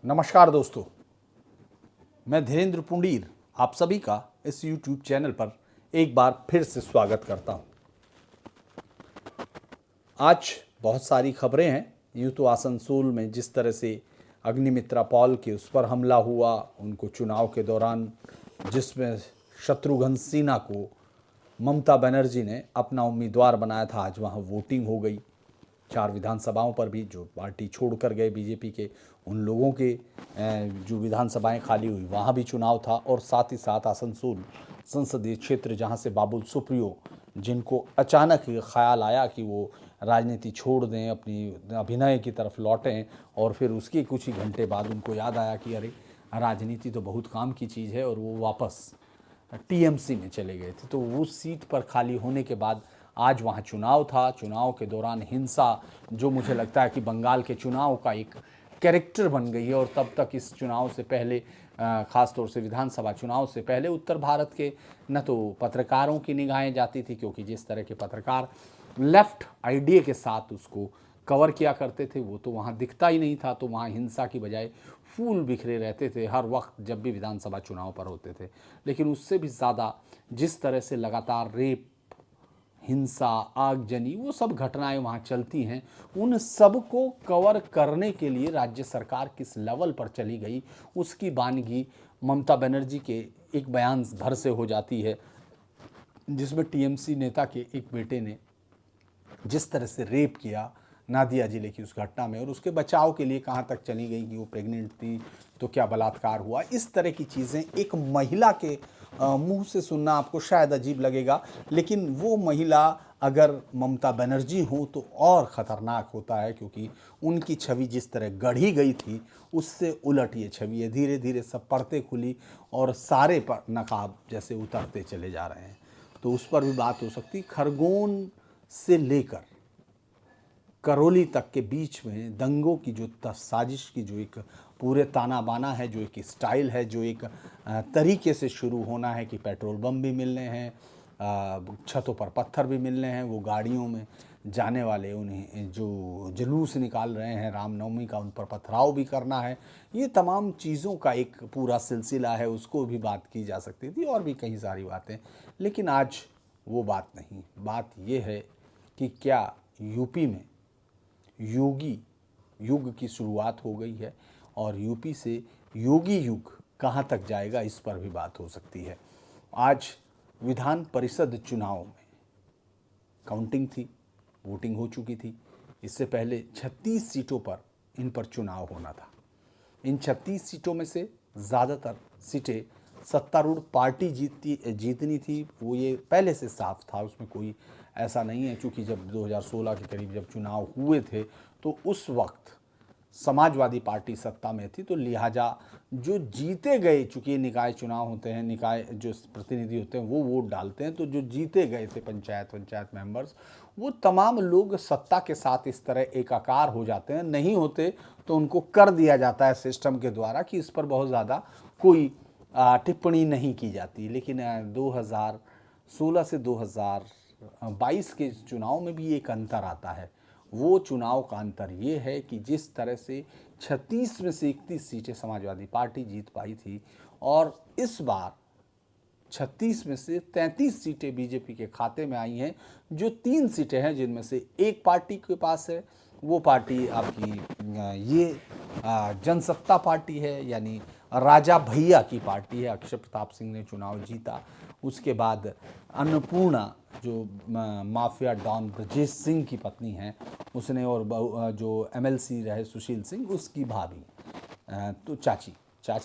नमस्कार दोस्तों, मैं धीरेन्द्र पुंडीर आप सभी का इस YouTube चैनल पर एक बार फिर से स्वागत करता हूं। आज बहुत सारी खबरें हैं। यूँ तो आसनसोल में जिस तरह से अग्निमित्रा पॉल के उस पर हमला हुआ, उनको चुनाव के दौरान जिसमें शत्रुघ्न सिन्हा को ममता बनर्जी ने अपना उम्मीदवार बनाया था, आज वहाँ वोटिंग हो गई। 4 विधानसभाओं पर भी जो पार्टी छोड़कर गए बीजेपी के, उन लोगों के जो विधानसभाएं खाली हुई वहाँ भी चुनाव था। और साथ ही साथ आसनसोल संसदीय क्षेत्र जहाँ से बाबुल सुप्रियो, जिनको अचानक ख्याल आया कि वो राजनीति छोड़ दें, अपनी अभिनय की तरफ लौटें, और फिर उसके कुछ ही घंटे बाद उनको याद आया कि अरे राजनीति तो बहुत काम की चीज़ है, और वो वापस टीएमसी में चले गए थे। तो उस सीट पर खाली होने के बाद आज वहाँ चुनाव था। चुनाव के दौरान हिंसा, जो मुझे लगता है कि बंगाल के चुनाव का एक कैरेक्टर बन गई है, और तब तक इस चुनाव से पहले, ख़ास तौर से विधानसभा चुनाव से पहले, उत्तर भारत के न तो पत्रकारों की निगाहें जाती थी, क्योंकि जिस तरह के पत्रकार लेफ्ट आइडिया के साथ उसको कवर किया करते थे वो तो वहाँ दिखता ही नहीं था। तो वहाँ हिंसा की बजाय फूल बिखरे रहते थे हर वक्त जब भी विधानसभा चुनाव पर होते थे। लेकिन उससे भी ज़्यादा जिस तरह से लगातार रेप, हिंसा, आगजनी, वो सब घटनाएं वहाँ चलती हैं, उन सब को कवर करने के लिए राज्य सरकार किस लेवल पर चली गई, उसकी बानगी ममता बनर्जी के एक बयान भर से हो जाती है, जिसमें टीएमसी नेता के एक बेटे ने जिस तरह से रेप किया नादिया जिले की उस घटना में, और उसके बचाव के लिए कहाँ तक चली गई कि वो प्रेग्नेंट थी तो क्या बलात्कार हुआ, इस तरह की चीज़ें एक महिला के मुंह से सुनना आपको शायद अजीब लगेगा, लेकिन वो महिला अगर ममता बनर्जी हो तो और ख़तरनाक होता है, क्योंकि उनकी छवि जिस तरह गढ़ी गई थी उससे उलट ये छवि है। धीरे धीरे सब पर्दे खुली और सारे पर नकाब जैसे उतरते चले जा रहे हैं। तो उस पर भी बात हो सकती। खरगोन से लेकर करौली तक के बीच में दंगों की जो साजिश की जो एक पूरे ताना बाना है, जो एक स्टाइल है, जो एक तरीके से शुरू होना है कि पेट्रोल बम भी मिलने हैं, छतों पर पत्थर भी मिलने हैं, वो गाड़ियों में जाने वाले उन्हें जो जुलूस निकाल रहे हैं रामनवमी का, उन पर पथराव भी करना है। ये तमाम चीज़ों का एक पूरा सिलसिला है, उसको भी बात की जा सकती थी, और भी कई सारी बातें। लेकिन आज वो बात नहीं। बात ये है कि क्या यूपी में योगी युग की शुरुआत हो गई है, और यूपी से योगी युग कहाँ तक जाएगा, इस पर भी बात हो सकती है। आज विधान परिषद चुनाव में काउंटिंग थी, वोटिंग हो चुकी थी। इससे पहले 36 सीटों पर इन पर चुनाव होना था। इन 36 सीटों में से ज़्यादातर सीटें सत्तारूढ़ पार्टी जीतनी थी, वो ये पहले से साफ था, उसमें कोई ऐसा नहीं है। क्योंकि जब 2016 के करीब जब चुनाव हुए थे तो उस वक्त समाजवादी पार्टी सत्ता में थी, तो लिहाजा जो जीते गए, चूँकि निकाय चुनाव होते हैं, निकाय जो प्रतिनिधि होते हैं वो वोट डालते हैं, तो जो जीते गए थे पंचायत मेंबर्स, वो तमाम लोग सत्ता के साथ इस तरह एकाकार हो जाते हैं। नहीं होते तो उनको कर दिया जाता है सिस्टम के द्वारा कि इस पर बहुत ज़्यादा कोई टिप्पणी नहीं की जाती। लेकिन 2016 से 2022 के चुनाव में भी एक अंतर आता है। वो चुनाव का अंतर ये है कि जिस तरह से 36 में से 31 सीटें समाजवादी पार्टी जीत पाई थी, और इस बार 36 में से 33 सीटें बीजेपी के खाते में आई हैं। जो 3 सीटें हैं जिनमें से एक पार्टी के पास है, वो पार्टी आपकी ये जनसत्ता पार्टी है, यानी राजा भैया की पार्टी है। अक्षय प्रताप सिंह ने चुनाव जीता। उसके बाद अन्नपूर्णा, जो माफिया डॉन ब्रजेश सिंह की पत्नी हैं, उसने, और जो एमएलसी रहे सुशील सिंह, उसकी भाभी, तो चाची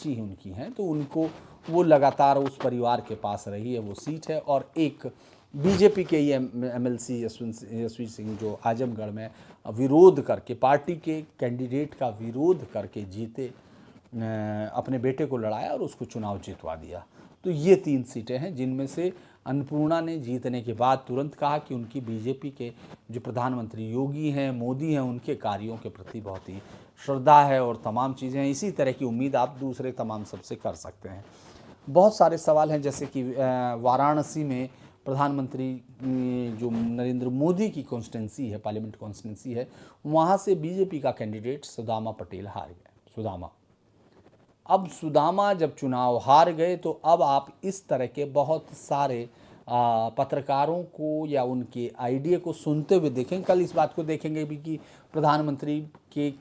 ही उनकी हैं, तो उनको वो लगातार उस परिवार के पास रही है वो सीट है। और एक बीजेपी के ही एमएलसी यशवी सिंह, जो आजमगढ़ में विरोध करके, पार्टी के कैंडिडेट का विरोध करके जीते, अपने बेटे को लड़ाया और उसको चुनाव जितवा दिया। तो ये 3 सीटें हैं जिनमें से अन्नपूर्णा ने जीतने के बाद तुरंत कहा कि उनकी बीजेपी के जो प्रधानमंत्री योगी हैं, मोदी हैं, उनके कार्यों के प्रति बहुत ही श्रद्धा है, और तमाम चीज़ें हैं। इसी तरह की उम्मीद आप दूसरे तमाम सबसे कर सकते हैं। बहुत सारे सवाल हैं, जैसे कि वाराणसी में प्रधानमंत्री जो नरेंद्र मोदी की कॉन्स्टिट्यूंसी है, पार्लियामेंट कॉन्स्टिट्यूंसी है, वहाँ से बीजेपी का कैंडिडेट सुदामा पटेल हार गए। सुदामा अब सुदामा जब चुनाव हार गए तो अब आप इस तरह के बहुत सारे पत्रकारों को या उनके आइडिया को सुनते हुए देखें। कल इस बात को देखेंगे भी कि प्रधानमंत्री के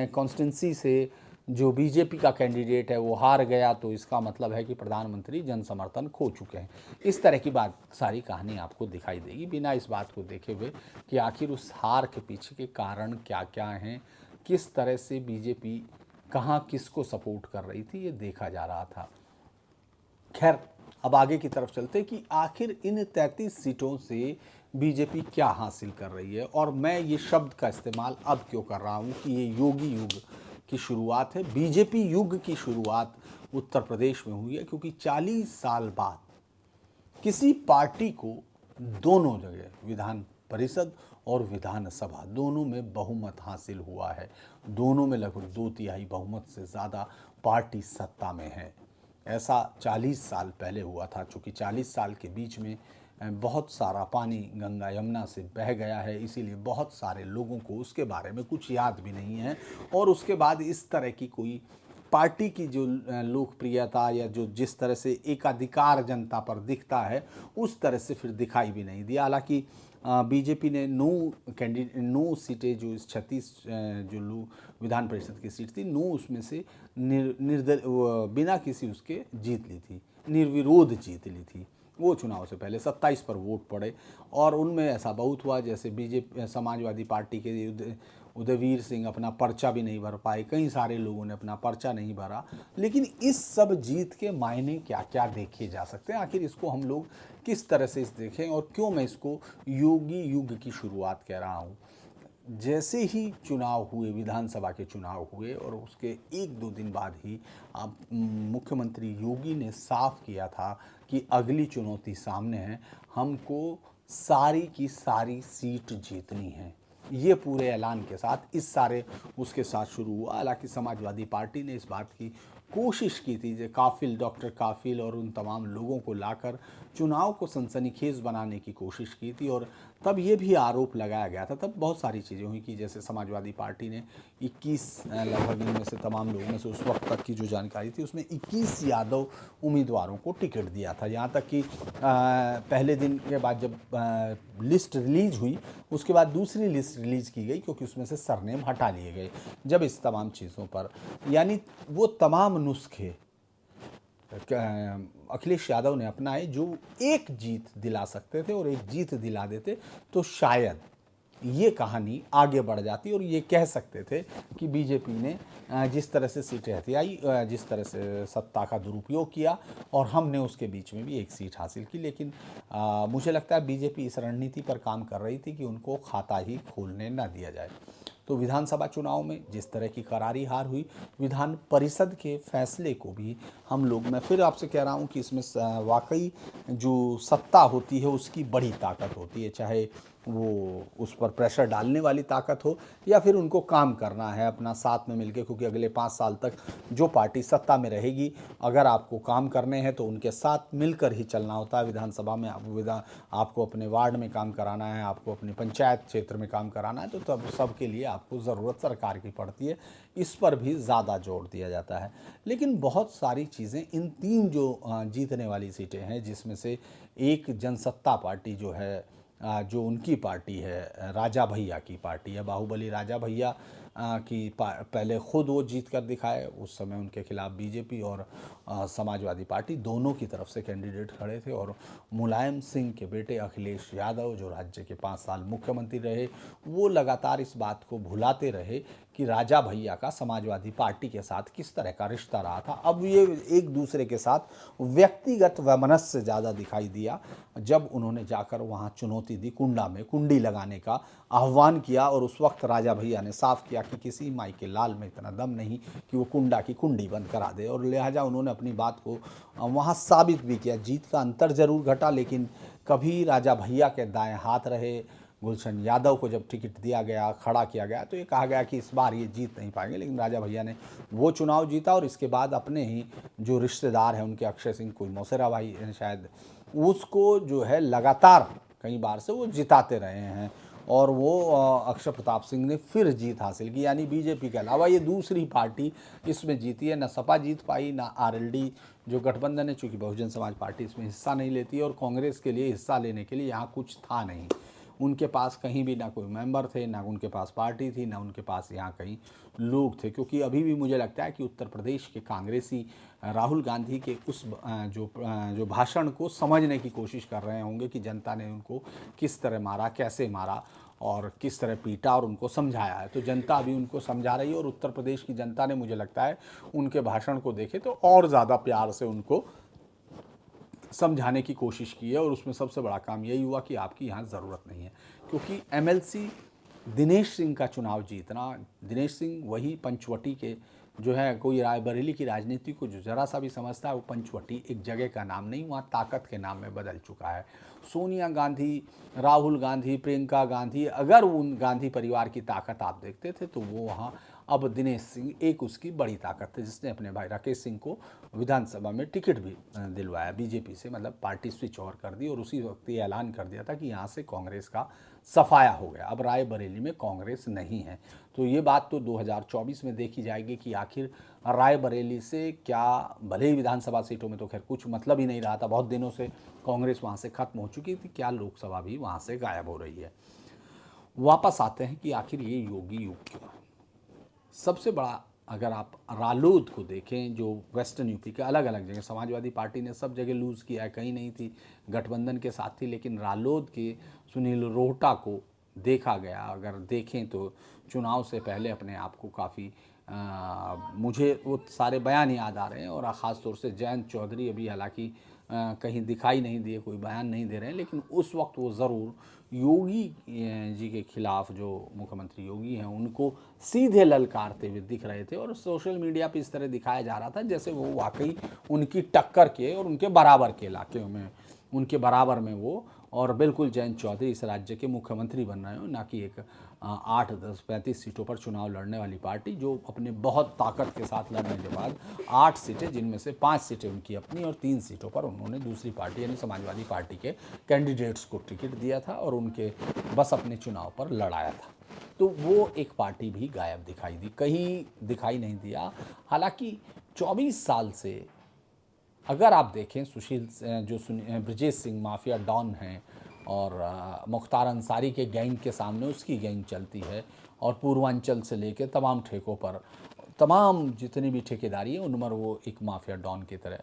कॉन्स्टिट्यूंसी से जो बीजेपी का कैंडिडेट है वो हार गया, तो इसका मतलब है कि प्रधानमंत्री जन समर्थन खो चुके हैं। इस तरह की बात सारी कहानी आपको दिखाई देगी बिना इस बात को देखे हुए कि आखिर उस हार के पीछे के कारण क्या क्या हैं, किस तरह से बीजेपी कहाँ किसको सपोर्ट कर रही थी, ये देखा जा रहा था। खैर, अब आगे की तरफ चलते कि आखिर इन 33 सीटों से बीजेपी क्या हासिल कर रही है। और मैं ये शब्द का इस्तेमाल अब क्यों कर रहा हूँ कि ये योगी युग की शुरुआत है, बीजेपी युग की शुरुआत उत्तर प्रदेश में हुई है, क्योंकि 40 साल बाद किसी पार्टी को दोनों जगह विधान परिषद और विधानसभा दोनों में बहुमत हासिल हुआ है। दोनों में लगभग 2/3 बहुमत से ज़्यादा पार्टी सत्ता में है। ऐसा 40 साल पहले हुआ था। चूँकि 40 साल के बीच में बहुत सारा पानी गंगा यमुना से बह गया है, इसीलिए बहुत सारे लोगों को उसके बारे में कुछ याद भी नहीं है। और उसके बाद इस तरह की कोई पार्टी की जो लोकप्रियता या जो जिस तरह से एकाधिकार जनता पर दिखता है उस तरह से फिर दिखाई भी नहीं दिया। हालांकि बीजेपी ने 9 सीटें जो इस 36 जो विधान परिषद की सीट थी 9 उसमें से बिना किसी उसके जीत ली थी, निर्विरोध जीत ली थी। वो चुनाव से पहले 27 पर वोट पड़े और उनमें ऐसा बहुत हुआ जैसे बीजेपी समाजवादी पार्टी के उदयवीर सिंह अपना पर्चा भी नहीं भर पाए, कई सारे लोगों ने अपना पर्चा नहीं भरा। लेकिन इस सब जीत के मायने क्या क्या देखे जा सकते हैं, आखिर इसको हम लोग किस तरह से इस देखें और क्यों मैं इसको योगी युग की शुरुआत कह रहा हूँ। जैसे ही चुनाव हुए, विधानसभा के चुनाव हुए और उसके 1-2 दिन बाद ही अब मुख्यमंत्री योगी ने साफ किया था कि अगली चुनौती सामने है, हमको सारी की सारी सीट जीतनी है। ये पूरे ऐलान के साथ इस सारे उसके साथ शुरू हुआ। हालांकि समाजवादी पार्टी ने इस बात की कोशिश की थी जो काफिल, डॉक्टर काफिल और उन तमाम लोगों को लाकर चुनाव को सनसनीखेज बनाने की कोशिश की थी। और तब ये भी आरोप लगाया गया था, तब बहुत सारी चीज़ें हुई कि जैसे समाजवादी पार्टी ने 21 लगभग इनमें से तमाम लोगों में से उस वक्त तक की जो जानकारी थी उसमें 21 यादव उम्मीदवारों को टिकट दिया था। यहाँ तक कि पहले दिन के बाद जब लिस्ट रिलीज हुई उसके बाद दूसरी लिस्ट रिलीज की गई, क्योंकि उसमें से सरनेम हटा लिए गए। जब इस तमाम चीज़ों पर यानी वो तमाम नुस्खे अखिलेश यादव ने अपनाए जो एक जीत दिला सकते थे और एक जीत दिला देते तो शायद ये कहानी आगे बढ़ जाती और ये कह सकते थे कि बीजेपी ने जिस तरह से सीटें हथियाई, जिस तरह से सत्ता का दुरुपयोग किया और हमने उसके बीच में भी एक सीट हासिल की। लेकिन मुझे लगता है बीजेपी इस रणनीति पर काम कर रही थी कि उनको खाता ही खोलने न दिया जाए। तो विधानसभा चुनाव में जिस तरह की करारी हार हुई, विधान परिषद के फैसले को भी हम लोग, मैं फिर आपसे कह रहा हूँ कि इसमें वाकई जो सत्ता होती है उसकी बड़ी ताकत होती है, चाहे वो उस पर प्रेशर डालने वाली ताकत हो या फिर उनको काम करना है अपना साथ में मिलके, क्योंकि अगले 5 साल तक जो पार्टी सत्ता में रहेगी अगर आपको काम करने हैं तो उनके साथ मिलकर ही चलना होता है। विधानसभा में आपको अपने वार्ड में काम कराना है, आपको अपने पंचायत क्षेत्र में काम कराना है, तो तब सबके लिए आपको ज़रूरत सरकार की पड़ती है। इस पर भी ज़्यादा जोर दिया जाता है। लेकिन बहुत सारी चीज़ें इन 3 जो जीतने वाली सीटें हैं जिसमें से एक जनसत्ता पार्टी जो है, जो उनकी पार्टी है, राजा भैया की पार्टी है, बाहुबली राजा भैया की पहले खुद वो जीत कर दिखाए। उस समय उनके खिलाफ बीजेपी और समाजवादी पार्टी दोनों की तरफ से कैंडिडेट खड़े थे और मुलायम सिंह के बेटे अखिलेश यादव जो राज्य के 5 साल मुख्यमंत्री रहे, वो लगातार इस बात को भुलाते रहे कि राजा भैया का समाजवादी पार्टी के साथ किस तरह का रिश्ता रहा था। अब ये एक दूसरे के साथ व्यक्तिगत वैमनस्य ज़्यादा दिखाई दिया जब उन्होंने जाकर वहाँ चुनौती दी, कुंडा में कुंडी लगाने का आह्वान किया। और उस वक्त राजा भैया ने साफ किया कि किसी माई के लाल में इतना दम नहीं कि वो कुंडा की कुंडी बंद करा दे, और लिहाजा उन्होंने अपनी बात को वहाँ साबित भी किया। जीत का अंतर जरूर घटा, लेकिन कभी राजा भैया के दाएं हाथ रहे। गुलशन यादव को जब टिकट दिया गया, खड़ा किया गया, तो ये कहा गया कि इस बार ये जीत नहीं पाएंगे, लेकिन राजा भैया ने वो चुनाव जीता और इसके बाद अपने ही जो रिश्तेदार हैं उनके अक्षय सिंह, कोई मौसेरा भाई शायद, उसको जो है लगातार कई बार से वो जिताते रहे हैं। और वो अक्षय प्रताप सिंह ने फिर जीत हासिल की, यानी बीजेपी के अलावा ये दूसरी पार्टी इसमें जीती है। न सपा जीत पाई, ना आरएलडी जो गठबंधन है, चूँकि बहुजन समाज पार्टी इसमें हिस्सा नहीं लेती है और कांग्रेस के लिए हिस्सा लेने के लिए यहाँ कुछ था नहीं। उनके पास कहीं भी ना कोई मेंबर थे, ना उनके पास पार्टी थी, ना उनके पास यहाँ कहीं लोग थे। क्योंकि अभी भी मुझे लगता है कि उत्तर प्रदेश के कांग्रेसी राहुल गांधी के उस जो भाषण को समझने की कोशिश कर रहे होंगे कि जनता ने उनको किस तरह मारा, कैसे मारा और किस तरह पीटा और उनको समझाया है। तो जनता अभी उनको समझा रही है और उत्तर प्रदेश की जनता ने, मुझे लगता है, उनके भाषण को देखे तो और ज़्यादा प्यार से उनको समझाने की कोशिश की है। और उसमें सबसे बड़ा काम यही हुआ कि आपकी यहाँ ज़रूरत नहीं है, क्योंकि एमएलसी दिनेश सिंह का चुनाव जीतना, दिनेश सिंह वही पंचवटी के जो है, कोई रायबरेली की राजनीति को जो ज़रा सा भी समझता है, वो पंचवटी एक जगह का नाम नहीं, वहाँ ताकत के नाम में बदल चुका है। सोनिया गांधी, राहुल गांधी, प्रियंका गांधी, अगर उन गांधी परिवार की ताकत आप देखते थे तो वो वहाँ अब दिनेश सिंह एक उसकी बड़ी ताकत थी, जिसने अपने भाई राकेश सिंह को विधानसभा में टिकट भी दिलवाया बीजेपी से, मतलब पार्टी स्विच ओवर कर दी और उसी वक्त ये ऐलान कर दिया था कि यहाँ से कांग्रेस का सफाया हो गया, अब रायबरेली में कांग्रेस नहीं है। तो ये बात तो 2024 में देखी जाएगी कि आखिर रायबरेली से क्या, भले ही विधानसभा सीटों में तो खैर कुछ मतलब ही नहीं रहा था, बहुत दिनों से कांग्रेस वहाँ से खत्म हो चुकी थी, क्या लोकसभा भी वहाँ से गायब हो रही है। वापस आते हैं कि आखिर ये योगी युग क्यों है। सबसे बड़ा, अगर आप रालोद को देखें, जो वेस्टर्न यूपी के अलग अलग जगह, समाजवादी पार्टी ने सब जगह लूज़ किया है, कहीं नहीं थी, गठबंधन के साथ थी, लेकिन रालोद के सुनील रोहटा को देखा गया। अगर देखें तो चुनाव से पहले अपने आप को काफ़ी, मुझे वो सारे बयान याद आ रहे हैं, और ख़ास तौर से जयंत चौधरी अभी हालांकि कहीं दिखाई नहीं दिए, कोई बयान नहीं दे रहे हैं, लेकिन उस वक्त वो ज़रूर योगी जी के खिलाफ, जो मुख्यमंत्री योगी हैं, उनको सीधे ललकारते हुए दिख रहे थे। और सोशल मीडिया पे इस तरह दिखाया जा रहा था जैसे वो वाकई उनकी टक्कर के और उनके बराबर के इलाके में, उनके बराबर में वो, और बिल्कुल जयंत चौधरी इस राज्य के मुख्यमंत्री बन रहे हो, ना कि एक 8, 10, 35 सीटों पर चुनाव लड़ने वाली पार्टी, जो अपने बहुत ताकत के साथ लड़ने के बाद 8 सीटें, जिनमें से 5 सीटें उनकी अपनी और 3 सीटों पर उन्होंने दूसरी पार्टी यानी समाजवादी पार्टी के कैंडिडेट्स को टिकट दिया था और उनके बस अपने चुनाव पर लड़ाया था। तो वो एक पार्टी भी गायब दिखाई दी, कहीं दिखाई नहीं दिया। हालांकि 24 साल से अगर आप देखें, सुशील जो ब्रजेश सिंह माफिया डॉन हैं, और मुख्तार अंसारी के गैंग के सामने उसकी गैंग चलती है, और पूर्वांचल से लेकर तमाम ठेकों पर, तमाम जितनी भी ठेकेदारी है उन पर वो एक माफिया डॉन की तरह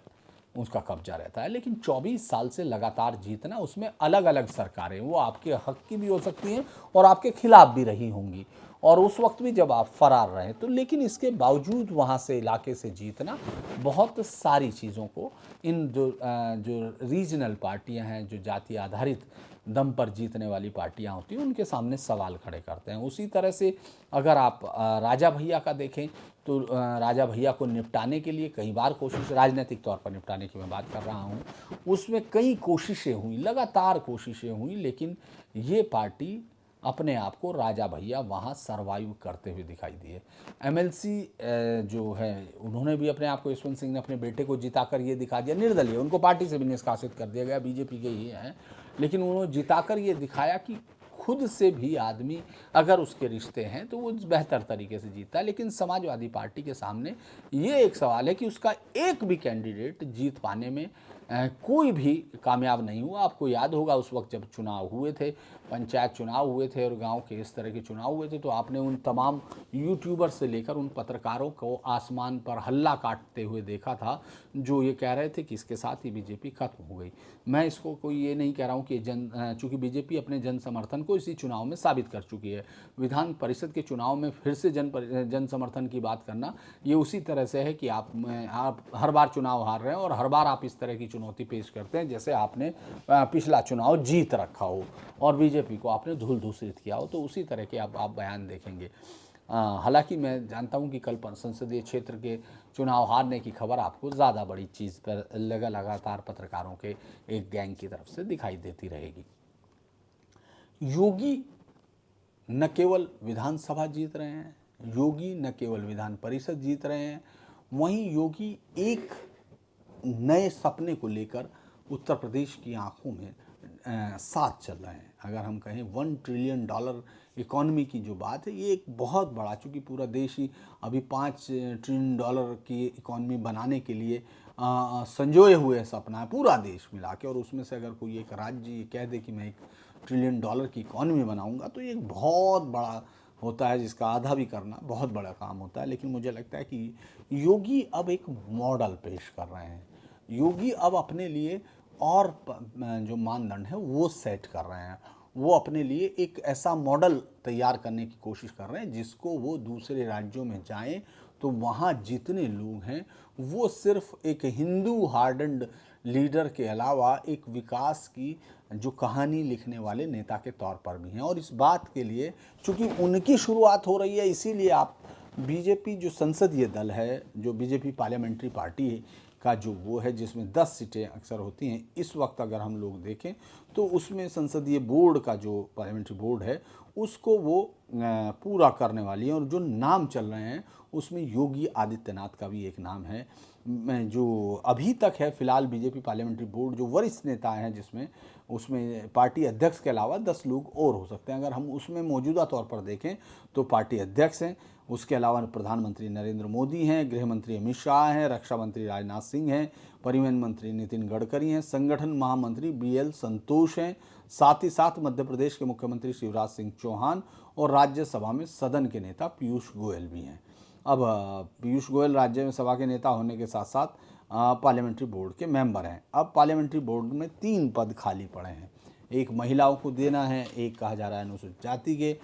उसका कब्जा रहता है। लेकिन 24 साल से लगातार जीतना, उसमें अलग अलग सरकारें, वो आपके हक की भी हो सकती हैं और आपके खिलाफ भी रही होंगी, और उस वक्त भी जब आप फरार रहे तो, लेकिन इसके बावजूद वहाँ से इलाके से जीतना, बहुत सारी चीज़ों को इन जो रीजनल पार्टियां हैं, जो जाति आधारित दम पर जीतने वाली पार्टियां होती हैं, उनके सामने सवाल खड़े करते हैं। उसी तरह से अगर आप राजा भैया का देखें तो राजा भैया को निपटाने के लिए कई बार कोशिश, राजनीतिक तौर पर निपटाने की मैं बात कर रहा हूँ, उसमें कई कोशिशें हुई, लगातार कोशिशें हुई, लेकिन ये पार्टी अपने आप को, राजा भैया वहाँ सरवाइव करते हुए दिखाई दिए। एमएलसी जो है, उन्होंने भी अपने आप को, यशवंत सिंह ने अपने बेटे को जिताकर ये दिखा दिया, निर्दलीय, उनको पार्टी से भी निष्कासित कर दिया गया, बीजेपी के ही हैं, लेकिन उन्होंने जिताकर ये दिखाया कि खुद से भी आदमी अगर उसके रिश्ते हैं तो वो बेहतर तरीके से जीतता है। लेकिन समाजवादी पार्टी के सामने ये एक सवाल है कि उसका एक भी कैंडिडेट जीत पाने में कोई भी कामयाब नहीं हुआ। आपको याद होगा उस वक्त जब चुनाव हुए थे, पंचायत चुनाव हुए थे और गांव के इस तरह के चुनाव हुए थे, तो आपने उन तमाम यूट्यूबर से लेकर उन पत्रकारों को आसमान पर हल्ला काटते हुए देखा था, जो ये कह रहे थे कि इसके साथ ही बीजेपी खत्म हो गई। मैं इसको कोई ये नहीं कह रहा हूँ कि चूँकि बीजेपी अपने जन समर्थन को इसी चुनाव में साबित कर चुकी है। विधान परिषद के चुनाव में फिर से जन समर्थन की बात करना, ये उसी तरह से है कि आप हर बार चुनाव हार रहे हैं और हर बार आप इस तरह की चुनौती पेश करते हैं जैसे आपने पिछला चुनाव जीत रखा हो और बीजेपी को आपने धूल धूसरित किया हो। तो उसी तरह के आप बयान देखेंगे। हालांकि मैं जानता हूं कि कल संसदीय क्षेत्र के चुनाव हारने की खबर आपको ज़्यादा बड़ी चीज़ पर लगातार पत्रकारों के एक गैंग की तरफ से दिखाई देती रहेगी। योगी न केवल विधानसभा जीत रहे हैं, योगी न केवल विधान परिषद जीत रहे हैं, वहीं योगी एक नए सपने को लेकर उत्तर प्रदेश की आंखों में साथ चल रहे हैं। अगर हम कहें $1 ट्रिलियन इकॉनमी की जो बात है, ये एक बहुत बड़ा, चूँकि पूरा देश ही अभी $5 ट्रिलियन की इकॉनमी बनाने के लिए संजोए हुए सपना है, पूरा देश मिला के। और उसमें से अगर कोई एक राज्य ये कह दे कि मैं $1 ट्रिलियन की इकॉनमी बनाऊंगा, तो ये एक बहुत बड़ा होता है, जिसका आधा भी करना बहुत बड़ा काम होता है। लेकिन मुझे लगता है कि योगी अब एक मॉडल पेश कर रहे हैं। योगी अब अपने लिए और जो मानदंड है वो सेट कर रहे हैं। वो अपने लिए एक ऐसा मॉडल तैयार करने की कोशिश कर रहे हैं जिसको वो दूसरे राज्यों में जाएं तो वहाँ जितने लोग हैं वो सिर्फ एक हिंदू हार्डन्ड लीडर के अलावा एक विकास की जो कहानी लिखने वाले नेता के तौर पर भी हैं। और इस बात के लिए चूँकि उनकी शुरुआत हो रही है, इसीलिए आप बीजेपी जो संसदीय दल है, जो बीजेपी पार्लियामेंट्री पार्टी का जो वो है, जिसमें 10 सीटें अक्सर होती हैं, इस वक्त अगर हम लोग देखें तो उसमें संसदीय बोर्ड का जो पार्लियामेंट्री बोर्ड है उसको वो पूरा करने वाली है। और जो नाम चल रहे हैं उसमें योगी आदित्यनाथ का भी एक नाम है, जो अभी तक है फिलहाल बीजेपी पार्लियामेंट्री बोर्ड जो वरिष्ठ नेता हैं, जिसमें उसमें पार्टी अध्यक्ष के अलावा 10 लोग और हो सकते हैं। अगर हम उसमें मौजूदा तौर पर देखें तो पार्टी अध्यक्ष हैं, उसके अलावा प्रधानमंत्री नरेंद्र मोदी हैं, गृह मंत्री अमित शाह हैं, रक्षा मंत्री राजनाथ सिंह हैं, परिवहन मंत्री नितिन गडकरी हैं, संगठन महामंत्री BL संतोष हैं, साथ ही साथ मध्य प्रदेश के मुख्यमंत्री शिवराज सिंह चौहान और राज्यसभा में सदन के नेता पीयूष गोयल भी हैं। अब पीयूष गोयल राज्यसभा के नेता होने के साथ साथ पार्लियामेंट्री बोर्ड के मेंबर हैं। अब पार्लियामेंट्री बोर्ड में 3 पद खाली पड़े हैं, एक महिलाओं को देना है, एक कहा जा रहा है अनुसूचित जाति के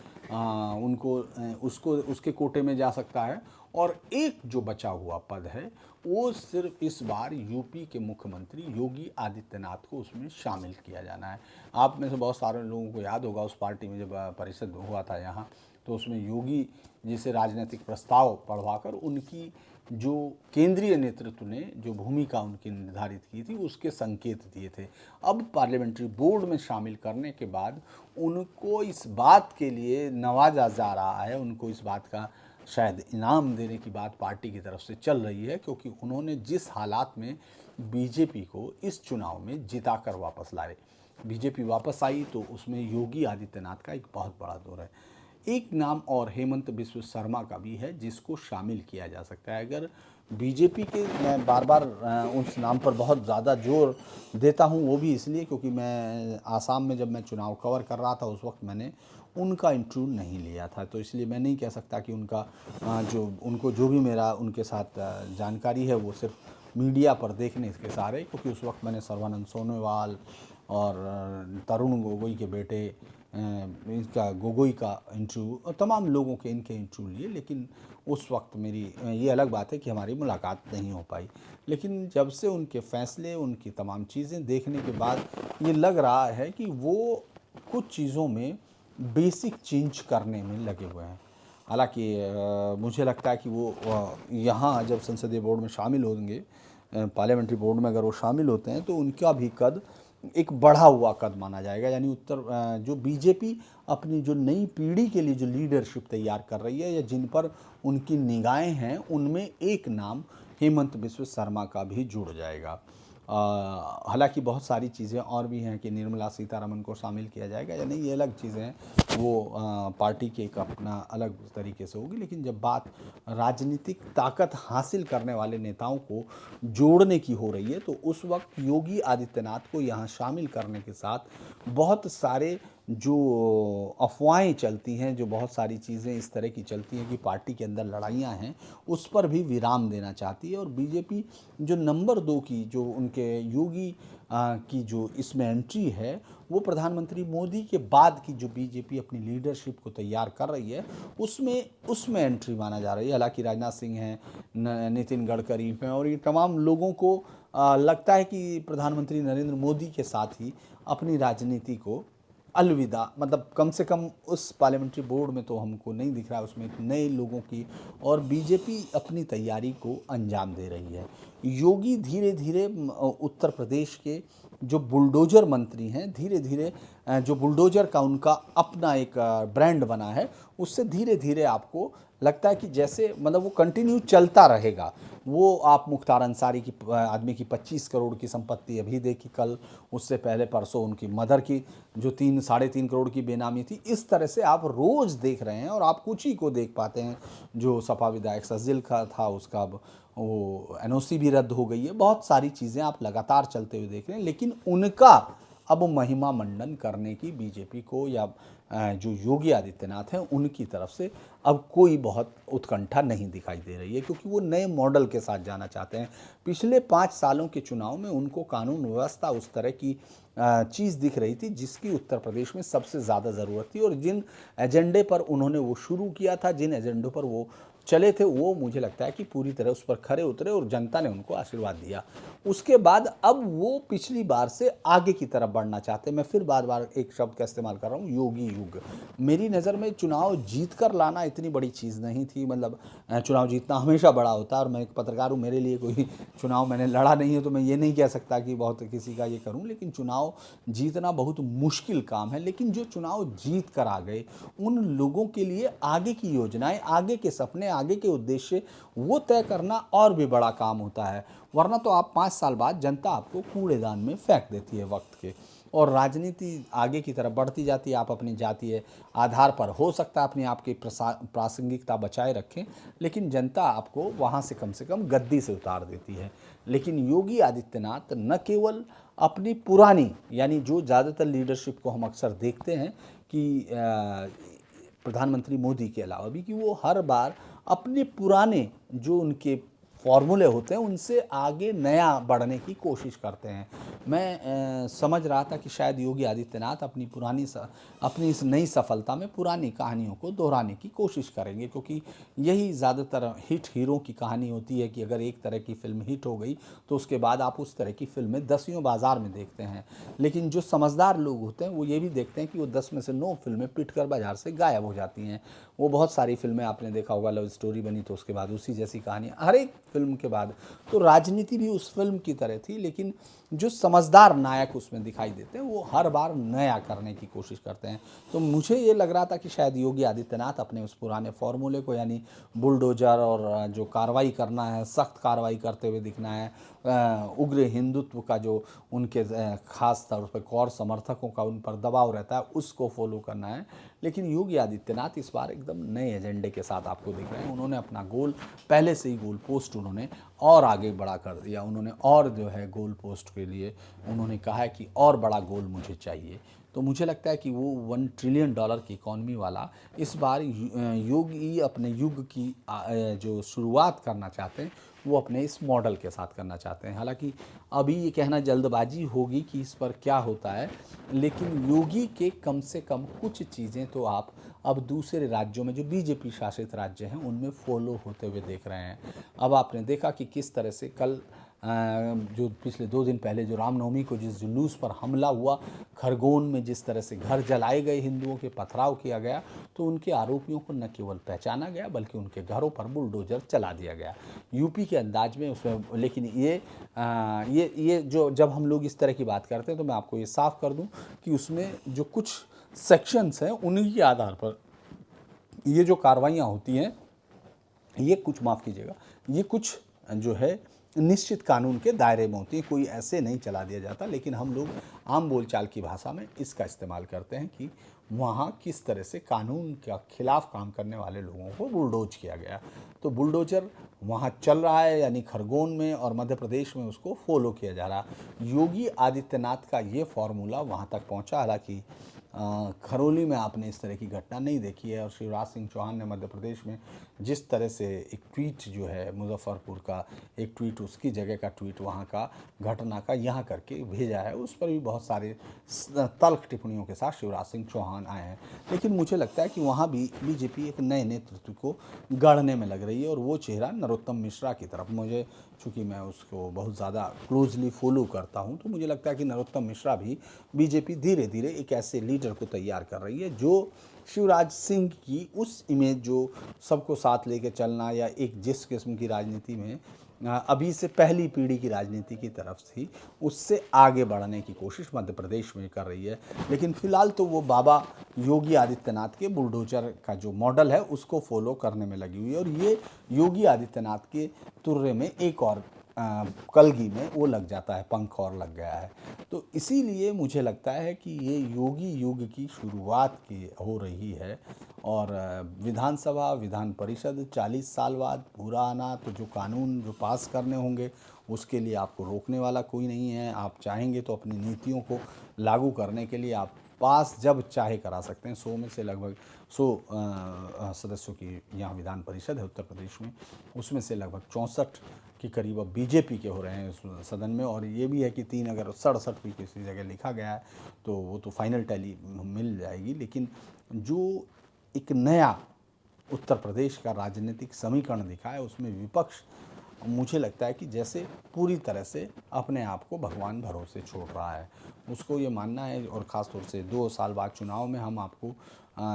उसके कोटे में जा सकता है, और एक जो बचा हुआ पद है वो सिर्फ इस बार यूपी के मुख्यमंत्री योगी आदित्यनाथ को उसमें शामिल किया जाना है। आप में से बहुत सारे लोगों को याद होगा, उस पार्टी में जब परिषद हुआ था यहाँ, तो उसमें योगी जिसे राजनीतिक प्रस्ताव पढ़वाकर उनकी जो केंद्रीय नेतृत्व ने जो भूमिका उनकी निर्धारित की थी उसके संकेत दिए थे। अब पार्लियामेंट्री बोर्ड में शामिल करने के बाद उनको इस बात के लिए नवाजा जा रहा है, उनको इस बात का शायद इनाम देने की बात पार्टी की तरफ से चल रही है, क्योंकि उन्होंने जिस हालात में बीजेपी को इस चुनाव में जिताकर वापस लाए, बीजेपी वापस आई, तो उसमें योगी आदित्यनाथ का एक बहुत बड़ा दौर है। एक नाम और हेमंत बिस्व शर्मा का भी है जिसको शामिल किया जा सकता है। अगर बीजेपी के, मैं बार बार उस नाम पर बहुत ज़्यादा जोर देता हूं, वो भी इसलिए क्योंकि मैं आसाम में जब मैं चुनाव कवर कर रहा था उस वक्त मैंने उनका इंटरव्यू नहीं लिया था, तो इसलिए मैं नहीं कह सकता कि उनको जो भी मेरा उनके साथ जानकारी है वो सिर्फ मीडिया पर देखने के सहारे, क्योंकि उस वक्त मैंने सर्बानंद सोनोवाल और तरुण गोगोई के बेटे इनका गोगोई का इंटरव्यू और तमाम लोगों के इनके इंटरव्यू लिए, लेकिन उस वक्त मेरी ये अलग बात है कि हमारी मुलाकात नहीं हो पाई। लेकिन जब से उनके फैसले, उनकी तमाम चीज़ें देखने के बाद ये लग रहा है कि वो कुछ चीज़ों में बेसिक चेंज करने में लगे हुए हैं। हालांकि मुझे लगता है कि वो यहाँ जब संसदीय बोर्ड में शामिल होंगे, पार्लियामेंट्री बोर्ड में अगर वो शामिल होते हैं तो उनका भी कद एक बढ़ा हुआ कद माना जाएगा। यानी जो बीजेपी अपनी जो नई पीढ़ी के लिए जो लीडरशिप तैयार कर रही है या जिन पर उनकी निगाहें हैं, उनमें एक नाम हेमंत बिस्व शर्मा का भी जुड़ जाएगा। हालांकि बहुत सारी चीज़ें और भी हैं कि निर्मला सीतारमण को शामिल किया जाएगा या नहीं, ये अलग चीज़ें हैं, वो पार्टी के एक अपना अलग तरीके से होगी। लेकिन जब बात राजनीतिक ताकत हासिल करने वाले नेताओं को जोड़ने की हो रही है तो उस वक्त योगी आदित्यनाथ को यहाँ शामिल करने के साथ बहुत सारे जो अफवाहें चलती हैं, जो बहुत सारी चीज़ें इस तरह की चलती हैं कि पार्टी के अंदर लड़ाइयाँ हैं, उस पर भी विराम देना चाहती है। और बीजेपी जो नंबर 2 की जो उनके योगी की जो इसमें एंट्री है, वो प्रधानमंत्री मोदी के बाद की जो बीजेपी अपनी लीडरशिप को तैयार कर रही है उसमें एंट्री माना जा रही है। हालांकि राजनाथ सिंह हैं, नितिन गडकरी हैं, और ये तमाम लोगों को लगता है कि प्रधानमंत्री नरेंद्र मोदी के साथ ही अपनी राजनीति को अलविदा, मतलब कम से कम उस पार्लियामेंट्री बोर्ड में तो हमको नहीं दिख रहा है उसमें नए लोगों की, और बीजेपी अपनी तैयारी को अंजाम दे रही है। योगी धीरे धीरे उत्तर प्रदेश के जो बुलडोजर मंत्री हैं, धीरे धीरे जो बुलडोजर का उनका अपना एक ब्रांड बना है, उससे धीरे धीरे आपको लगता है कि जैसे मतलब वो कंटिन्यू चलता रहेगा। वो आप मुख्तार अंसारी की आदमी की 25 करोड़ की संपत्ति अभी देखी कल, उससे पहले परसों उनकी मदर की जो 3 साढ़े 3 करोड़ की बेनामी थी। इस तरह से आप रोज़ देख रहे हैं और आप कुछ ही को देख पाते हैं। जो सपा विधायक सजिल का था उसका अब वो एनओसी भी रद्द हो गई है। बहुत सारी चीज़ें आप लगातार चलते हुए देख रहे हैं, लेकिन उनका अब महिमा मंडन करने की बीजेपी को या जो योगी आदित्यनाथ हैं उनकी तरफ से अब कोई बहुत उत्कंठा नहीं दिखाई दे रही है, क्योंकि वो नए मॉडल के साथ जाना चाहते हैं। पिछले 5 सालों के चुनाव में उनको कानून व्यवस्था उस तरह की चीज़ दिख रही थी जिसकी उत्तर प्रदेश में सबसे ज़्यादा ज़रूरत थी, और जिन एजेंडे पर उन्होंने वो शुरू किया था, जिन एजेंडों पर वो चले थे, वो मुझे लगता है कि पूरी तरह उस पर खरे उतरे और जनता ने उनको आशीर्वाद दिया। उसके बाद अब वो पिछली बार से आगे की तरफ बढ़ना चाहते हैं। मैं फिर बार बार एक शब्द का इस्तेमाल कर रहा हूँ, योगी युग। मेरी नज़र में चुनाव जीत कर लाना इतनी बड़ी चीज़ नहीं थी। मतलब चुनाव जीतना हमेशा बड़ा होता है, और मैं एक पत्रकार हूँ, मेरे लिए कोई चुनाव मैंने लड़ा नहीं है तो मैं ये नहीं कह सकता कि बहुत किसी का ये करूँ, लेकिन चुनाव जीतना बहुत मुश्किल काम है। लेकिन जो चुनाव जीत कर आ गए, उन लोगों के लिए आगे की योजनाएं, आगे के सपने, आगे के उद्देश्य वो तय करना और भी बड़ा काम होता है। वरना तो आप 5 साल बाद जनता आपको कूड़ेदान में फेंक देती है वक्त के, और राजनीति आगे की तरफ बढ़ती जाती है। आप अपनी जातीय आधार पर हो सकता है अपने आप की प्रासंगिकता बचाए रखें, लेकिन जनता आपको वहाँ से कम गद्दी से उतार देती है। लेकिन योगी आदित्यनाथ न केवल अपनी पुरानी, यानी जो ज़्यादातर लीडरशिप को हम अक्सर देखते हैं कि प्रधानमंत्री मोदी के अलावा भी, कि वो हर बार अपने पुराने जो उनके फॉर्मूले होते हैं उनसे आगे नया बढ़ने की कोशिश करते हैं। मैं समझ रहा था कि शायद योगी आदित्यनाथ अपनी इस नई सफलता में पुरानी कहानियों को दोहराने की कोशिश करेंगे, क्योंकि यही ज़्यादातर हिट हीरो की कहानी होती है कि अगर एक तरह की फिल्म हिट हो गई तो उसके बाद आप उस तरह की फिल्में दसियों बाजार में देखते हैं। लेकिन जो समझदार लोग होते हैं वो ये भी देखते हैं कि वो 10 में से 9 फिल्में पिट कर बाजार से गायब हो जाती हैं। वो बहुत सारी फिल्में आपने देखा होगा, लव स्टोरी बनी तो उसके बाद उसी जैसी कहानी, हर एक फिल्म के बाद। तो राजनीति भी उस फिल्म की तरह थी, लेकिन जो समझदार नायक उसमें दिखाई देते हैं वो हर बार नया करने की कोशिश करते हैं। तो मुझे ये लग रहा था कि शायद योगी आदित्यनाथ अपने उस पुराने फॉर्मूले को, यानी बुलडोजर और जो कार्रवाई करना है, सख्त कार्रवाई करते हुए दिखना है, उग्र हिंदुत्व का जो उनके खास तौर पर कौर समर्थकों का उन पर दबाव रहता है, उसको फॉलो करना है। लेकिन योगी आदित्यनाथ इस बार एकदम नए एजेंडे के साथ आपको दिख रहे हैं। उन्होंने अपना गोल पहले से ही गोल पोस्ट उन्होंने और आगे बड़ा कर दिया। उन्होंने और जो है गोल पोस्ट के लिए उन्होंने कहा है कि और बड़ा गोल मुझे चाहिए। तो मुझे लगता है कि वो $1 ट्रिलियन की इकॉनमी वाला इस बार योगी अपने युग की जो शुरुआत करना चाहते हैं वो अपने इस मॉडल के साथ करना चाहते हैं। हालांकि अभी ये कहना जल्दबाजी होगी कि इस पर क्या होता है, लेकिन योगी के कम से कम कुछ चीज़ें तो आप अब दूसरे राज्यों में, जो बीजेपी शासित राज्य हैं, उनमें फॉलो होते हुए देख रहे हैं। अब आपने देखा कि किस तरह से कल जो पिछले 2 दिन पहले जो रामनवमी को जिस जुलूस पर हमला हुआ, खरगोन में जिस तरह से घर जलाए गए, हिंदुओं के पथराव किया गया, तो उनके आरोपियों को न केवल पहचाना गया बल्कि उनके घरों पर बुलडोजर चला दिया गया यूपी के अंदाज में उसमें। लेकिन ये जो जब हम लोग इस तरह की बात करते हैं तो मैं आपको ये साफ कर दूं कि उसमें जो कुछ सेक्शंस हैं उन्हीं के आधार पर ये जो कार्रवाइयाँ होती हैं, ये कुछ, माफ़ कीजिएगा, ये कुछ जो है निश्चित कानून के दायरे में होती है। कोई ऐसे नहीं चला दिया जाता। लेकिन हम लोग आम बोलचाल की भाषा में इसका इस्तेमाल करते हैं कि वहाँ किस तरह से कानून के खिलाफ काम करने वाले लोगों को बुलडोज किया गया। तो बुलडोजर वहाँ चल रहा है, यानी खरगोन में और मध्य प्रदेश में उसको फॉलो किया जा रहा। योगी आदित्यनाथ का ये फॉर्मूला वहाँ तक पहुँचा। हालांकि खरौली में आपने इस तरह की घटना नहीं देखी है, और शिवराज सिंह चौहान ने मध्य प्रदेश में जिस तरह से एक ट्वीट जो है मुजफ्फरपुर का एक ट्वीट, उसकी जगह का ट्वीट वहाँ का घटना का यहाँ करके भेजा है, उस पर भी बहुत सारे तल्ख टिप्पणियों के साथ शिवराज सिंह चौहान आए हैं। लेकिन मुझे लगता है कि वहाँ भी बीजेपी एक नए नेतृत्व को गढ़ने में लग रही है, और वो चेहरा नरोत्तम मिश्रा की तरफ, मुझे चूँकि मैं उसको बहुत ज़्यादा क्लोजली फॉलो करता हूँ, तो मुझे लगता है कि नरोत्तम मिश्रा भी बीजेपी धीरे धीरे एक ऐसे लीडर बुलडोजर को तैयार कर रही है, जो शिवराज सिंह की उस इमेज, जो सबको साथ लेके चलना या एक जिस किस्म की राजनीति में अभी से पहली पीढ़ी की राजनीति की तरफ थी, उससे आगे बढ़ने की कोशिश मध्य प्रदेश में कर रही है। लेकिन फिलहाल तो वो बाबा योगी आदित्यनाथ के बुलडोजर का जो मॉडल है उसको फॉलो करने में लगी हुई है, और ये योगी आदित्यनाथ के तुर्रे में एक और कलगी में वो लग जाता है, पंख और लग गया है। तो इसीलिए मुझे लगता है कि ये योगी युग की शुरुआत की हो रही है, और विधानसभा विधान परिषद 40 साल बाद पूरा आना, तो जो कानून जो पास करने होंगे उसके लिए आपको रोकने वाला कोई नहीं है। आप चाहेंगे तो अपनी नीतियों को लागू करने के लिए आप पास जब चाहे करा सकते हैं। 100 में से लगभग 100 सदस्यों की यहाँ विधान परिषद है उत्तर प्रदेश में, उसमें से लगभग 64 के करीब अब बीजेपी के हो रहे हैं उस सदन में। और ये भी है कि 3 अगर 67 भी किसी जगह लिखा गया है तो वो तो फाइनल टैली मिल जाएगी। लेकिन जो एक नया उत्तर प्रदेश का राजनीतिक समीकरण दिखा है उसमें विपक्ष, मुझे लगता है कि जैसे पूरी तरह से अपने आप को भगवान भरोसे छोड़ रहा है। उसको ये मानना है, और ख़ास तौर से 2 साल बाद चुनाव में हम आपको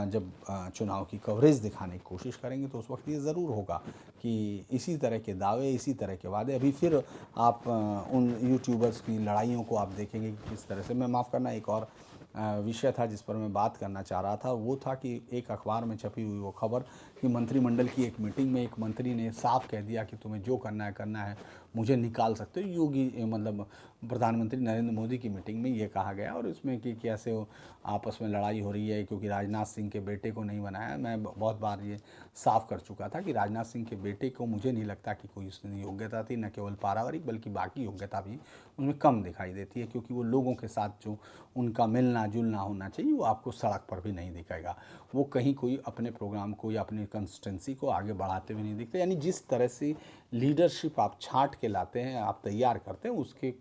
जब चुनाव की कवरेज दिखाने की कोशिश करेंगे तो उस वक्त ये ज़रूर होगा कि इसी तरह के दावे, इसी तरह के वादे। अभी फिर आप उन यूट्यूबर्स की लड़ाइयों को आप देखेंगे कि किस तरह से। मैं माफ़ करना, एक और विषय था जिस पर मैं बात करना चाह रहा था, वो था कि एक अखबार में छपी हुई वो खबर कि मंत्रिमंडल की एक मीटिंग में एक मंत्री ने साफ कह दिया कि तुम्हें जो करना है, मुझे निकाल सकते हो। योगी मतलब प्रधानमंत्री नरेंद्र मोदी की मीटिंग में ये कहा गया, और इसमें कि कैसे आपस में लड़ाई हो रही है क्योंकि राजनाथ सिंह के बेटे को नहीं बनाया। मैं बहुत बार ये साफ कर चुका था कि राजनाथ सिंह के बेटे को मुझे नहीं लगता कि कोई उसमें योग्यता थी, न केवल पारिवारिक बल्कि बाकी योग्यता भी उसमें कम दिखाई देती है, क्योंकि वो लोगों के साथ जो उनका मिलना जुलना होना चाहिए वो आपको सड़क पर भी नहीं दिखेगा। वो कहीं कोई अपने प्रोग्राम को या अपनी कंसिस्टेंसी को आगे बढ़ाते हुए नहीं दिखते। यानी जिस तरह से लीडरशिप आप छांट के लाते हैं, आप तैयार करते हैं, उसके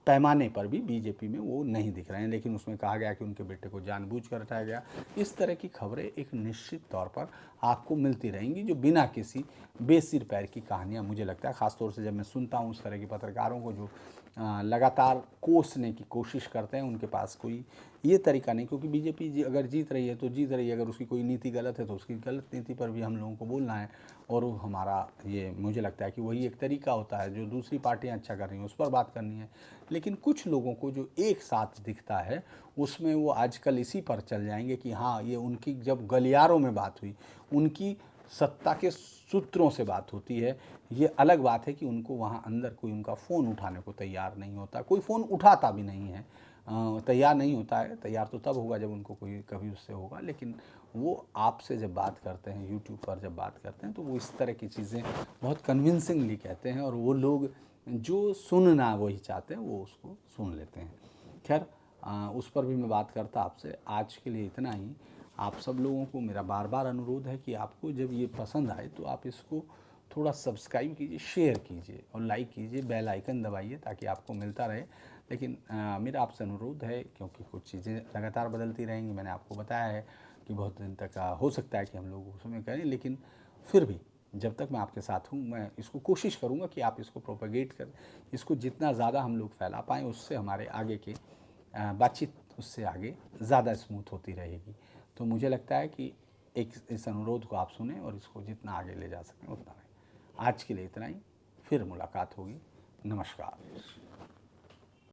पैमाने पर भी बीजेपी में वो नहीं दिख रहे हैं। लेकिन उसमें कहा गया कि उनके बेटे को जानबूझकर हटाया गया। इस तरह की खबरें एक निश्चित तौर पर आपको मिलती रहेंगी, जो बिना किसी बेसिर पैर की कहानियाँ, मुझे लगता है ख़ासतौर से जब मैं सुनता हूँ उस तरह के पत्रकारों को जो लगातार कोसने की कोशिश करते हैं, उनके पास कोई ये तरीका नहीं। क्योंकि बीजेपी अगर जीत रही है तो जीत रही है, अगर उसकी कोई नीति गलत है तो उसकी गलत नीति पर भी हम लोगों को बोलना है। और हमारा ये मुझे लगता है कि वही एक तरीका होता है, जो दूसरी पार्टियां अच्छा कर रही हैं उस पर बात करनी है। लेकिन कुछ लोगों को जो एक साथ दिखता है उसमें वो आजकल इसी पर चल जाएंगे कि हाँ, ये उनकी जब गलियारों में बात हुई, उनकी सत्ता के सूत्रों से बात होती है। ये अलग बात है कि उनको वहाँ अंदर कोई उनका फ़ोन उठाने को तैयार नहीं होता, कोई फ़ोन उठाता भी नहीं है, तैयार नहीं होता है। तैयार तो तब होगा जब उनको कोई कभी उससे होगा। लेकिन वो आपसे जब बात करते हैं, यूट्यूब पर जब बात करते हैं, तो वो इस तरह की चीज़ें बहुत कन्विंसिंगली कहते हैं, और वो लोग जो सुनना वही चाहते हैं वो उसको सुन लेते हैं। खैर, उस पर भी मैं बात करता आपसे। आज के लिए इतना ही। आप सब लोगों को मेरा बार बार अनुरोध है कि आपको जब ये पसंद आए तो आप इसको थोड़ा सब्सक्राइब कीजिए, शेयर कीजिए और लाइक कीजिए, बेल आइकन दबाइए ताकि आपको मिलता रहे। लेकिन मेरा आपसे अनुरोध है, क्योंकि कुछ चीज़ें लगातार बदलती रहेंगी। मैंने आपको बताया है कि बहुत दिन तक हो सकता है कि हम लोग उसमें करें, लेकिन फिर भी जब तक मैं आपके साथ हूँ, मैं इसको कोशिश करूँगा कि आप इसको प्रोपेगेट करें। इसको जितना ज़्यादा हम लोग फैला पाएँ, उससे हमारे आगे के बातचीत उससे आगे ज़्यादा स्मूथ होती रहेगी। तो मुझे लगता है कि एक इस अनुरोध को आप सुने और इसको जितना आगे ले जा सकें उतना। आज के लिए इतना ही। फिर मुलाकात होगी। नमस्कार।